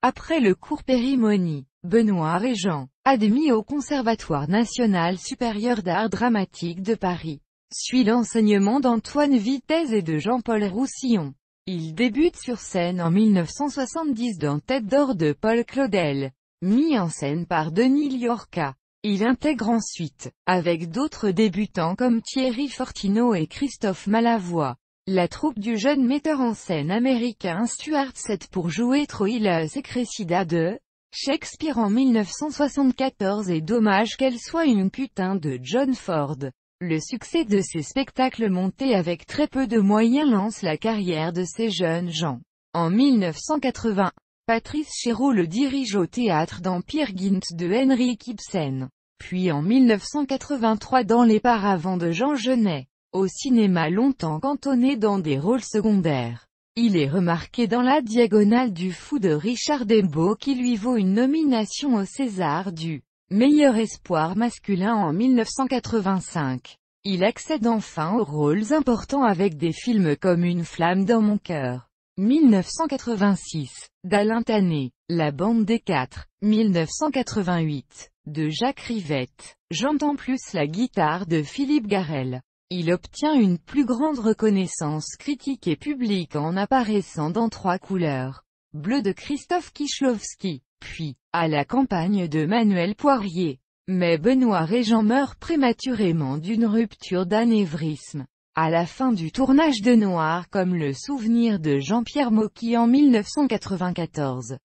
Après le cours Périmonie, Benoît Régent, admis au Conservatoire national supérieur d'art dramatique de Paris, suit l'enseignement d'Antoine Vitez et de Jean-Paul Roussillon. Il débute sur scène en 1970 dans Tête d'or de Paul Claudel, mis en scène par Denis Liorca. Il intègre ensuite, avec d'autres débutants comme Thierry Fortineau et Christophe Malavoie, la troupe du jeune metteur en scène américain Stuart Sett pour jouer Troilus et Cressida de Shakespeare en 1974 et dommage qu'elle soit une putain de John Ford. Le succès de ces spectacles montés avec très peu de moyens lance la carrière de ces jeunes gens. En 1980, Patrice Chéreau le dirige au théâtre dans Peer Gynt de Henrik Ibsen, puis en 1983 dans Les Paravents de Jean Genet. Au cinéma longtemps cantonné dans des rôles secondaires, il est remarqué dans La Diagonale du Fou de Richard Dembo qui lui vaut une nomination au César du meilleur espoir masculin en 1985. Il accède enfin aux rôles importants avec des films comme Une flamme dans mon cœur, 1986, d'Alain Tané, La bande des quatre, 1988, de Jacques Rivette, J'entends plus la guitare de Philippe Garrel. Il obtient une plus grande reconnaissance critique et publique en apparaissant dans Trois couleurs, bleu de Christophe Kieślowski, puis, à la campagne de Manuel Poirier. Mais Benoît Régent meurt prématurément d'une rupture d'anévrisme, à la fin du tournage de Noir comme le souvenir de Jean-Pierre Mocky en 1994.